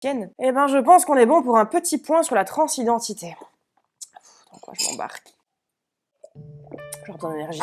Ken. Eh ben, je pense qu'on est bon pour un petit point sur la transidentité. Dans quoi je m'embarque? Genre d'énergie.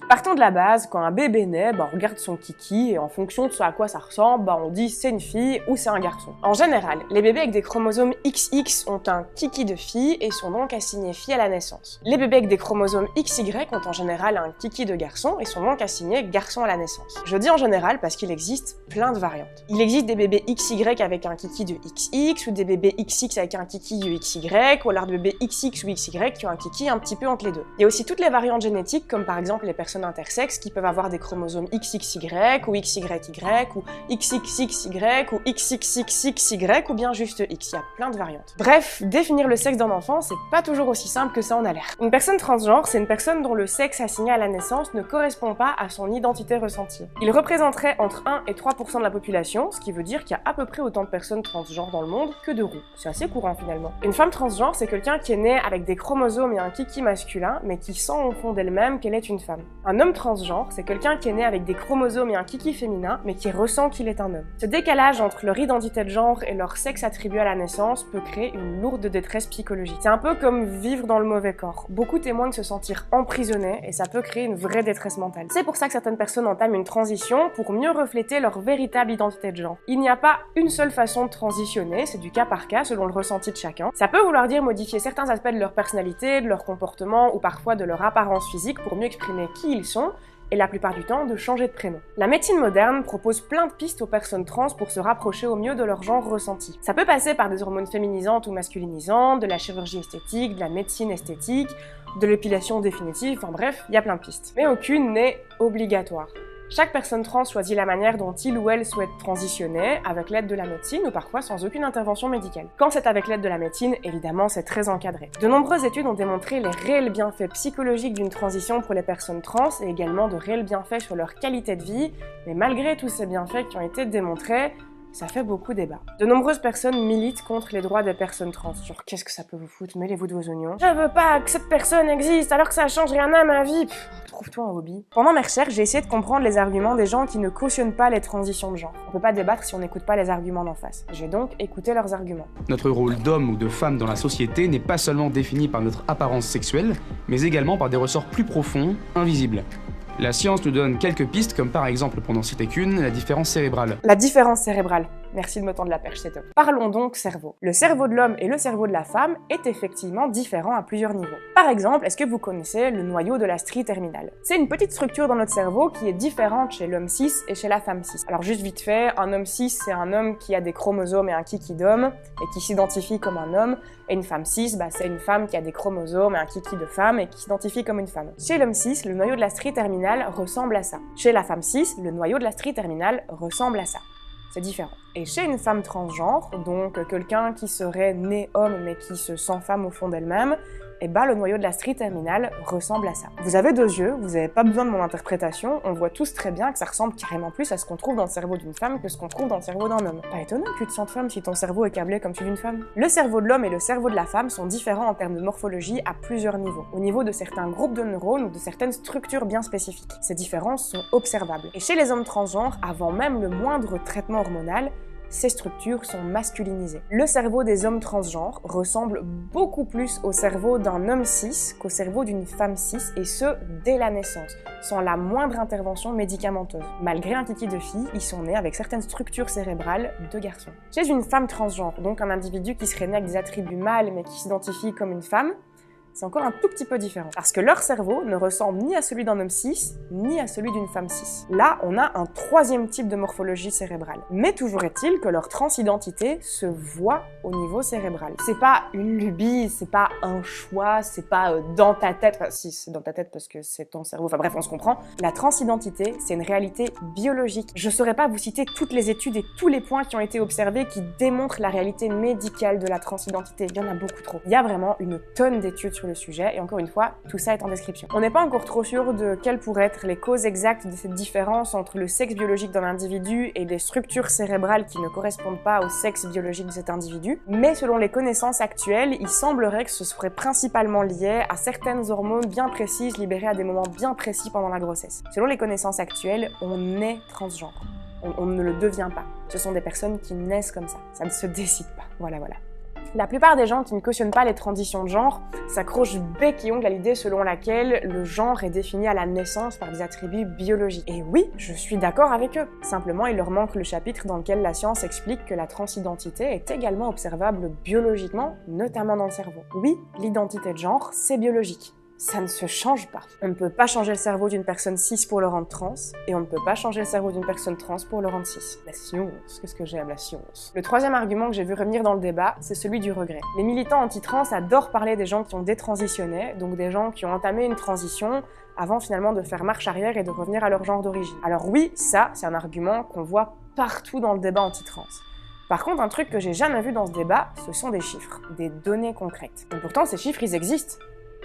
Partons de la base, quand un bébé naît, on regarde son kiki et en fonction de ce à quoi ça ressemble, on dit c'est une fille ou c'est un garçon. En général, les bébés avec des chromosomes XX ont un kiki de fille et sont donc assignés filles à la naissance. Les bébés avec des chromosomes XY ont en général un kiki de garçon et sont donc assignés garçon à la naissance. Je dis en général parce qu'il existe plein de variantes. Il existe des bébés XY avec un kiki de XX ou des bébés XX avec un kiki de XY ou alors des bébés XX ou XY qui ont un kiki un petit peu entre les deux. Il y a aussi toutes les variantes génétiques comme par exemple les personnes intersexes qui peuvent avoir des chromosomes XXY ou XYY ou XXXY ou XXXXY ou bien juste X, il y a plein de variantes. Bref, définir le sexe d'un enfant, c'est pas toujours aussi simple que ça en a l'air. Une personne transgenre, c'est une personne dont le sexe assigné à la naissance ne correspond pas à son identité ressentie. Il représenterait entre 1 et 3% de la population, ce qui veut dire qu'il y a à peu près autant de personnes transgenres dans le monde que de roux. C'est assez courant finalement. Une femme transgenre, c'est quelqu'un qui est né avec des chromosomes et un kiki masculin, mais qui sent au fond d'elle-même qu'elle est une femme. Un homme transgenre, c'est quelqu'un qui est né avec des chromosomes et un kiki féminin, mais qui ressent qu'il est un homme. Ce décalage entre leur identité de genre et leur sexe attribué à la naissance peut créer une lourde détresse psychologique. C'est un peu comme vivre dans le mauvais corps. Beaucoup témoignent se sentir emprisonnés et ça peut créer une vraie détresse mentale. C'est pour ça que certaines personnes entament une transition pour mieux refléter leur véritable identité de genre. Il n'y a pas une seule façon de transitionner, c'est du cas par cas selon le ressenti de chacun. Ça peut vouloir dire modifier certains aspects de leur personnalité, de leur comportement ou parfois de leur apparence physique pour mieux exprimer qui ils sont, et la plupart du temps de changer de prénom. La médecine moderne propose plein de pistes aux personnes trans pour se rapprocher au mieux de leur genre ressenti. Ça peut passer par des hormones féminisantes ou masculinisantes, de la chirurgie esthétique, de la médecine esthétique, de l'épilation définitive, enfin bref, il y a plein de pistes. Mais aucune n'est obligatoire. Chaque personne trans choisit la manière dont il ou elle souhaite transitionner, avec l'aide de la médecine ou parfois sans aucune intervention médicale. Quand c'est avec l'aide de la médecine, évidemment, c'est très encadré. De nombreuses études ont démontré les réels bienfaits psychologiques d'une transition pour les personnes trans et également de réels bienfaits sur leur qualité de vie, mais malgré tous ces bienfaits qui ont été démontrés, ça fait beaucoup débat. De nombreuses personnes militent contre les droits des personnes trans. Genre, qu'est-ce que ça peut vous foutre? Mêlez-vous de vos oignons. Je veux pas que cette personne existe alors que ça change rien à ma vie. Trouve-toi un hobby. Pendant mes recherches, j'ai essayé de comprendre les arguments des gens qui ne cautionnent pas les transitions de genre. On peut pas débattre si on n'écoute pas les arguments d'en face. J'ai donc écouté leurs arguments. Notre rôle d'homme ou de femme dans la société n'est pas seulement défini par notre apparence sexuelle, mais également par des ressorts plus profonds, invisibles. La science nous donne quelques pistes, comme par exemple, pour n'en citer qu'une, la différence cérébrale. La différence cérébrale. Merci de me tendre la perche, c'est top. Parlons donc cerveau. Le cerveau de l'homme et le cerveau de la femme est effectivement différent à plusieurs niveaux. Par exemple, est-ce que vous connaissez le noyau de la strie terminale? C'est une petite structure dans notre cerveau qui est différente chez l'homme cis et chez la femme cis. Alors juste vite fait, un homme cis, c'est un homme qui a des chromosomes et un kiki d'homme et qui s'identifie comme un homme, et une femme cis, c'est une femme qui a des chromosomes et un kiki de femme et qui s'identifie comme une femme. Chez l'homme cis, le noyau de la strie terminale ressemble à ça. Chez la femme cis, le noyau de la strie terminale ressemble à ça. C'est différent. Et chez une femme transgenre, donc quelqu'un qui serait né homme mais qui se sent femme au fond d'elle-même, le noyau de la strie terminale ressemble à ça. Vous avez deux yeux, vous n'avez pas besoin de mon interprétation, on voit tous très bien que ça ressemble carrément plus à ce qu'on trouve dans le cerveau d'une femme que ce qu'on trouve dans le cerveau d'un homme. Pas étonnant que tu te sentes femme si ton cerveau est câblé comme celui d'une femme. Le cerveau de l'homme et le cerveau de la femme sont différents en termes de morphologie à plusieurs niveaux, au niveau de certains groupes de neurones ou de certaines structures bien spécifiques. Ces différences sont observables. Et chez les hommes transgenres, avant même le moindre traitement hormonal, ces structures sont masculinisées. Le cerveau des hommes transgenres ressemble beaucoup plus au cerveau d'un homme cis qu'au cerveau d'une femme cis, et ce, dès la naissance, sans la moindre intervention médicamenteuse. Malgré un kiki de fille, ils sont nés avec certaines structures cérébrales de garçons. Chez une femme transgenre, donc un individu qui serait né avec des attributs mâles mais qui s'identifie comme une femme, c'est encore un tout petit peu différent. Parce que leur cerveau ne ressemble ni à celui d'un homme cis, ni à celui d'une femme cis. Là, on a un troisième type de morphologie cérébrale. Mais toujours est-il que leur transidentité se voit au niveau cérébral. C'est pas une lubie, c'est pas un choix, c'est pas dans ta tête. Enfin, si, c'est dans ta tête parce que c'est ton cerveau. Enfin bref, on se comprend. La transidentité, c'est une réalité biologique. Je saurais pas vous citer toutes les études et tous les points qui ont été observés qui démontrent la réalité médicale de la transidentité. Il y en a beaucoup trop. Il y a vraiment une tonne d'études sur le sujet, et encore une fois, tout ça est en description. On n'est pas encore trop sûr de quelles pourraient être les causes exactes de cette différence entre le sexe biologique d'un individu et des structures cérébrales qui ne correspondent pas au sexe biologique de cet individu, mais selon les connaissances actuelles, il semblerait que ce serait principalement lié à certaines hormones bien précises libérées à des moments bien précis pendant la grossesse. Selon les connaissances actuelles, on est transgenre. On ne le devient pas. Ce sont des personnes qui naissent comme ça. Ça ne se décide pas. Voilà. La plupart des gens qui ne cautionnent pas les transitions de genre s'accrochent bec et ongle à l'idée selon laquelle le genre est défini à la naissance par des attributs biologiques. Et oui, je suis d'accord avec eux. Simplement, il leur manque le chapitre dans lequel la science explique que la transidentité est également observable biologiquement, notamment dans le cerveau. Oui, l'identité de genre, c'est biologique. Ça ne se change pas. On ne peut pas changer le cerveau d'une personne cis pour le rendre trans, et on ne peut pas changer le cerveau d'une personne trans pour le rendre cis. La science, qu'est-ce que j'aime la science. Le troisième argument que j'ai vu revenir dans le débat, c'est celui du regret. Les militants anti-trans adorent parler des gens qui ont détransitionné, donc des gens qui ont entamé une transition avant finalement de faire marche arrière et de revenir à leur genre d'origine. Alors oui, ça, c'est un argument qu'on voit partout dans le débat anti-trans. Par contre, un truc que j'ai jamais vu dans ce débat, ce sont des chiffres, des données concrètes. Et pourtant, ces chiffres, ils existent.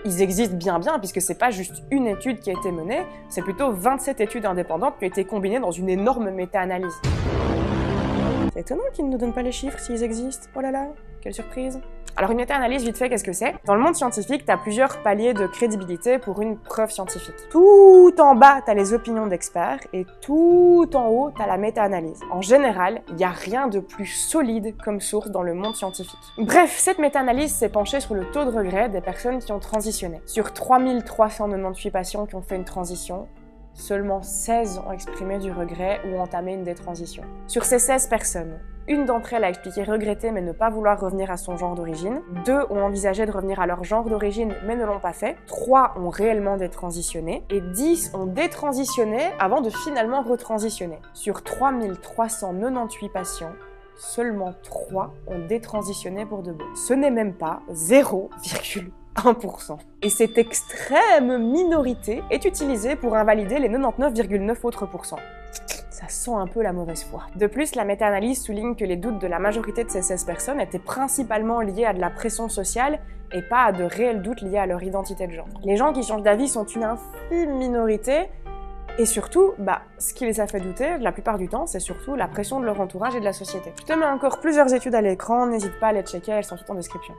Ils existent bien, puisque c'est pas juste une étude qui a été menée, c'est plutôt 27 études indépendantes qui ont été combinées dans une énorme méta-analyse. C'est étonnant qu'ils ne nous donnent pas les chiffres s'ils existent. Oh là là, quelle surprise. Alors une méta-analyse, vite fait, qu'est-ce que c'est? Dans le monde scientifique, t'as plusieurs paliers de crédibilité pour une preuve scientifique. Tout en bas, t'as les opinions d'experts, et tout en haut, t'as la méta-analyse. En général, il n'y a rien de plus solide comme source dans le monde scientifique. Bref, cette méta-analyse s'est penchée sur le taux de regret des personnes qui ont transitionné. Sur 3398 patients qui ont fait une transition, seulement 16 ont exprimé du regret ou entamé une détransition. Sur ces 16 personnes, une d'entre elles a expliqué regretter mais ne pas vouloir revenir à son genre d'origine. 2 ont envisagé de revenir à leur genre d'origine mais ne l'ont pas fait. 3 ont réellement détransitionné. Et 10 ont détransitionné avant de finalement retransitionner. Sur 3398 patients, seulement 3 ont détransitionné pour de bon. Ce n'est même pas 0,1%. Et cette extrême minorité est utilisée pour invalider les 99,9 autres %. Ça sent un peu la mauvaise foi. De plus, la méta-analyse souligne que les doutes de la majorité de ces 16 personnes étaient principalement liés à de la pression sociale et pas à de réels doutes liés à leur identité de genre. Les gens qui changent d'avis sont une infime minorité, et surtout, ce qui les a fait douter, la plupart du temps, c'est surtout la pression de leur entourage et de la société. Je te mets encore plusieurs études à l'écran, n'hésite pas à les checker, elles sont toutes en description.